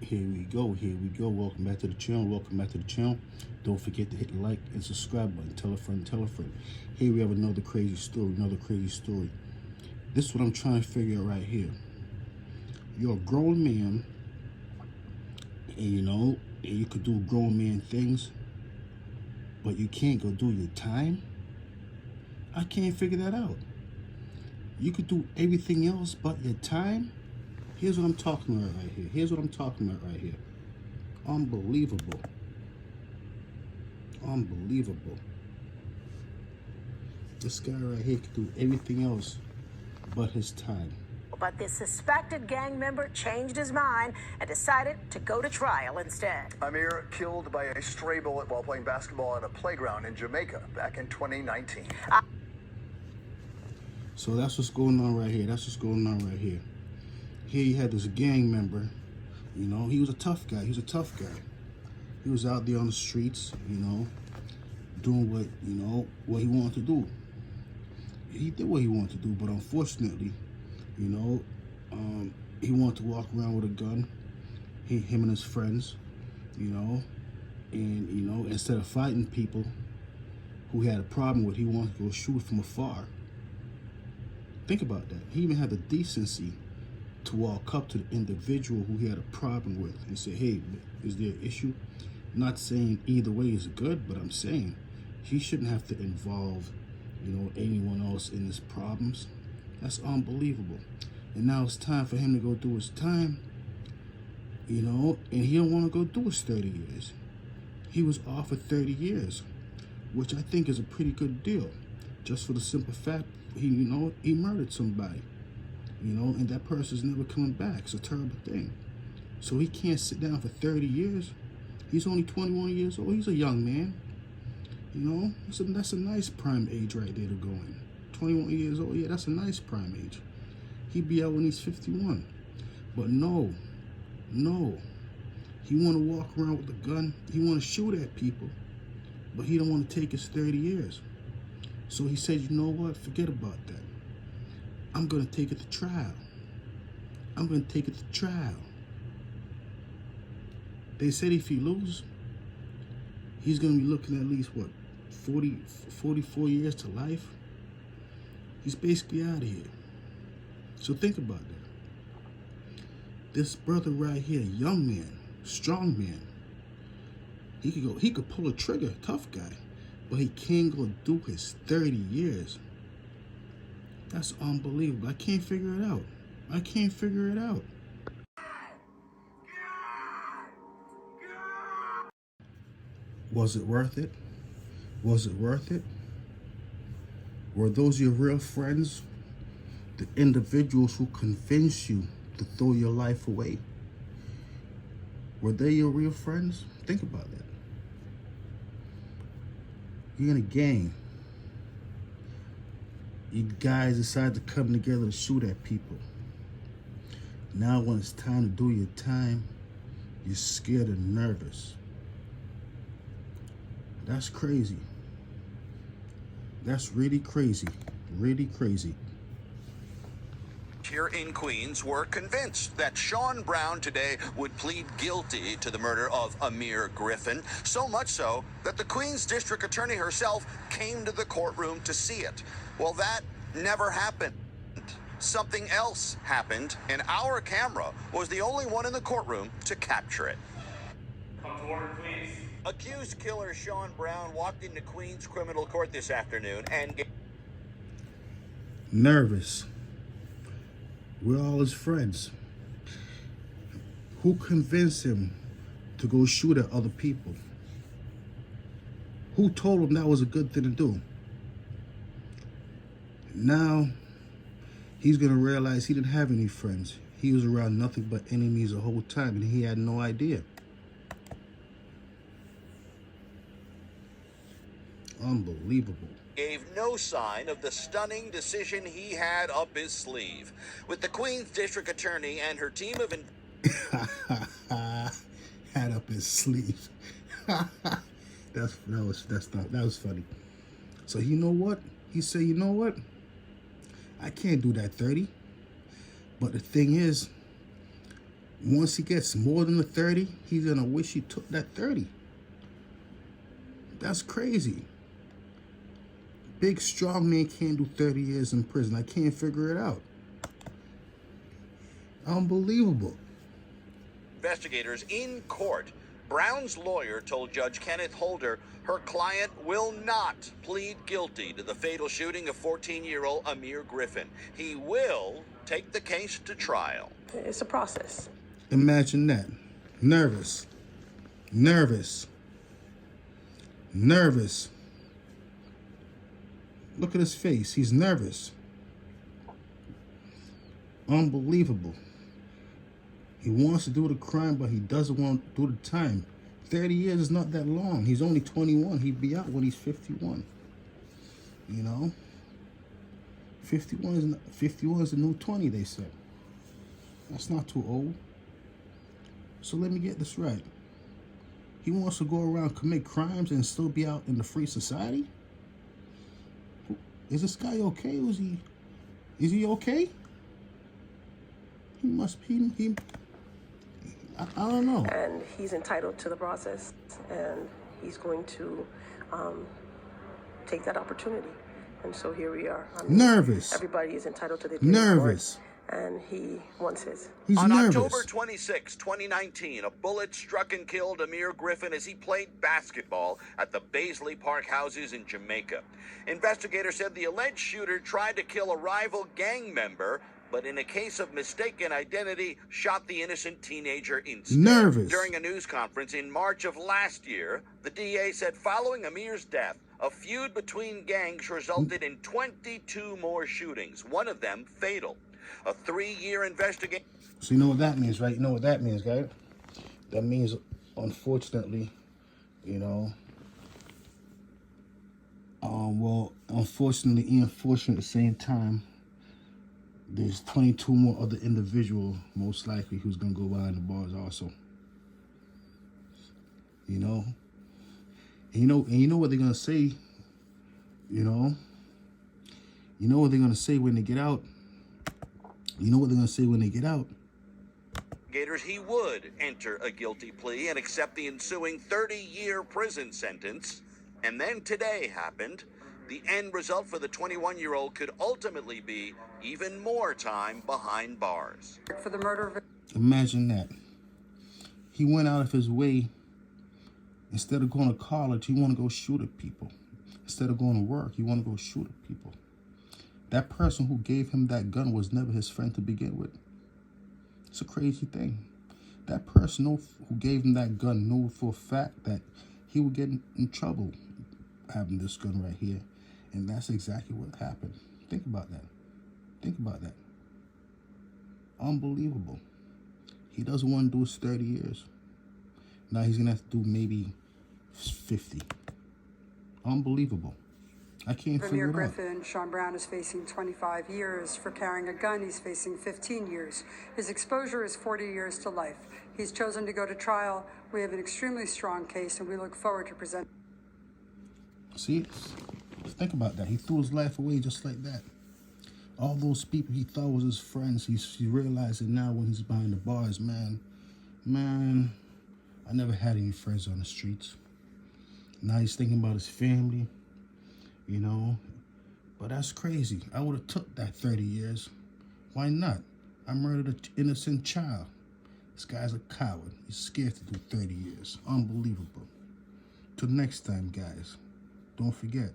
Here we go. Welcome back to the channel. Don't forget to hit the like and subscribe button. Tell a friend. Here we have another crazy story. This is what I'm trying to figure out right here. You're a grown man, and you could do grown man things, but you can't go do your time. I can't figure that out. You could do everything else but your time. Here's what I'm talking about right here. Unbelievable. This guy right here could do everything else but his time. But the suspected gang member changed his mind and decided to go to trial instead. Amir killed by a stray bullet while playing basketball at a playground in Jamaica back in 2019. So that's what's going on right here. Here you had this gang member, he was a tough guy. He was out there on the streets, doing what he wanted to do. He did what he wanted to do, but unfortunately, he wanted to walk around with a gun, him and his friends, and, instead of fighting people who he had a problem with, he wanted to go shoot from afar. Think about that. He even had the decency to walk up to the individual who he had a problem with and say, hey, is there an issue? I'm not saying either way is good, but I'm saying he shouldn't have to involve, anyone else in his problems. That's unbelievable. And now it's time for him to go do his time, and he don't want to go do his 30 years. He was offered 30 years, which I think is a pretty good deal, just for the simple fact he murdered somebody. And that person's never coming back. It's a terrible thing. So he can't sit down for 30 years. He's only 21 years old. He's a young man. That's a nice prime age right there to go in. 21 years old, yeah, that's a nice prime age. He'd be out when he's 51. But no. He want to walk around with a gun. He want to shoot at people. But he don't want to take his 30 years. So he said, you know what? Forget about that. I'm going to take it to trial. They said if he loses, he's going to be looking at least, 44 years to life? He's basically out of here. So think about that. This brother right here, young man, strong man, he could pull a trigger, tough guy, but he can't go do his 30 years. That's unbelievable. I can't figure it out. Was it worth it? Were those your real friends? The individuals who convinced you to throw your life away? Were they your real friends? Think about that. You're in a gang. You guys decide to come together to shoot at people. Now when it's time to do your time, you're scared and nervous. That's crazy. That's really crazy. Here in Queens were convinced that Sean Brown today would plead guilty to the murder of Amir Griffin, so much so that the Queens District Attorney herself came to the courtroom to see it. Well, that never happened. Something else happened, and our camera was the only one in the courtroom to capture it. Come to order, Queens. Accused killer Sean Brown walked into Queens criminal court this afternoon and... Nervous. We're all his friends. Who convinced him to go shoot at other people? Who told him that was a good thing to do? Now, he's going to realize he didn't have any friends. He was around nothing but enemies the whole time, and he had no idea. Unbelievable. Gave no sign of the stunning decision he had up his sleeve. With the Queens District Attorney and her team of... Had up his sleeve. That was funny. So you know what? He said, you know what? I can't do that 30. But the thing is, Once he gets more than the 30, he's gonna wish he took that 30. That's crazy. Big strong man can't do 30 years in prison. I can't figure it out. Unbelievable. Investigators in court. Brown's lawyer told Judge Kenneth Holder her client will not plead guilty to the fatal shooting of 14-year-old Amir Griffin. He will take the case to trial. It's a process. Imagine that. Nervous. Nervous. Nervous. Look at his face. He's nervous. Unbelievable. He wants to do the crime, but he doesn't want to do the time. 30 years is not that long. He's only 21. He'd be out when he's 51. You know? 51 is the new 20, they said. That's not too old. So let me get this right. He wants to go around commit crimes and still be out in the free society? Is this guy okay? Is he okay? He must be. I don't know. And he's entitled to the process, and he's going to take that opportunity. And so here we are. Nervous. Everybody is entitled to their Nervous. And he wants his. He's On nervous. October 26, 2019, a bullet struck and killed Amir Griffin as he played basketball at the Baisley Park houses in Jamaica. Investigators said the alleged shooter tried to kill a rival gang member, but in a case of mistaken identity, shot the innocent teenager instead. Nervous. During a news conference in March of last year, the DA said following Amir's death, a feud between gangs resulted in 22 more shootings, one of them fatal. A 3-year investigation. So you know what that means, right? You know what that means, guys? That means, unfortunately, you know, unfortunately and unfortunately at the same time, there's 22 more other individuals, most likely, who's going to go behind the bars also. You know? And you know what they're going to say, you know? You know what they're going to say when they get out? You know what they're going to say when they get out? He would enter a guilty plea and accept the ensuing 30-year prison sentence. And then today happened. The end result for the 21-year-old could ultimately be even more time behind bars. For the murder of. Imagine that. He went out of his way. Instead of going to college, he want to go shoot at people. Instead of going to work, he want to go shoot at people. That person who gave him that gun was never his friend to begin with. It's a crazy thing. That person who gave him that gun knew for a fact that he would get in trouble having this gun right here. And that's exactly what happened. Think about that. Think about that. Unbelievable. He doesn't want to do his 30 years. Now he's going to have to do maybe 50. Unbelievable. I can't figure Amir it out. Griffin, Sean Brown is facing 25 years. For carrying a gun, he's facing 15 years. His exposure is 40 years to life. He's chosen to go to trial. We have an extremely strong case, and we look forward to presenting. See? Think about that. He threw his life away just like that. All those people he thought was his friends, he's realizing now when he's behind the bars, man, I never had any friends on the streets. Now he's thinking about his family, you know. But that's crazy. I would have took that 30 years. Why not? I murdered an innocent child. This guy's a coward. He's scared to do 30 years. Unbelievable. Till next time, guys, don't forget.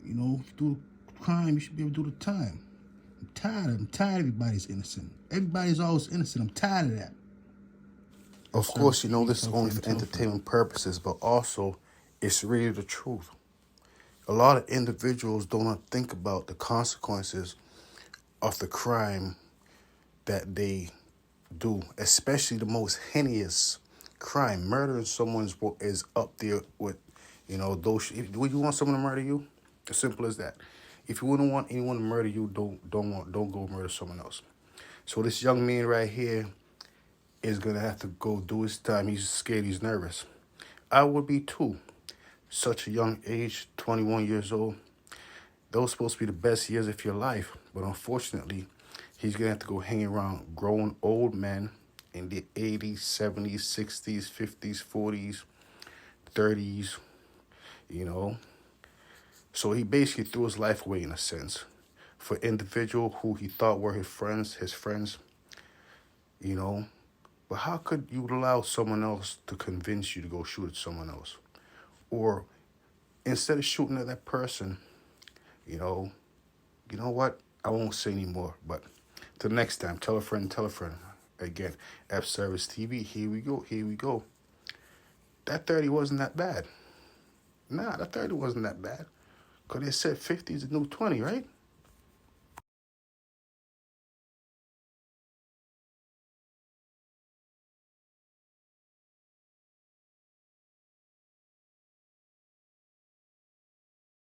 You know, if you do a crime, you should be able to do the time. I'm tired everybody's innocent. Everybody's always innocent. I'm tired of that. Of course, you know, this is only for entertainment purposes, but also it's really the truth. A lot of individuals do not think about the consequences of the crime that they do, especially the most heinous crime. Murdering someone is up there with, you know, those. Would you want someone to murder you? As simple as that. If you wouldn't want anyone to murder you, don't go murder someone else. So this young man right here is gonna have to go do his time. He's scared. He's nervous. I would be too. Such a young age, 21 years old. Those supposed to be the best years of your life, but unfortunately, he's going to have to go hang around grown old men in the 80s, 70s, 60s, 50s, 40s, 30s, you know. So he basically threw his life away in a sense for individual who he thought were his friends, you know. But how could you allow someone else to convince you to go shoot at someone else? Or instead of shooting at that person, you know what? I won't say anymore, but till next time, tell a friend. Again, F Service TV, here we go. That 30 wasn't that bad. Nah, that 30 wasn't that bad. Because they said 50 is the new 20, right?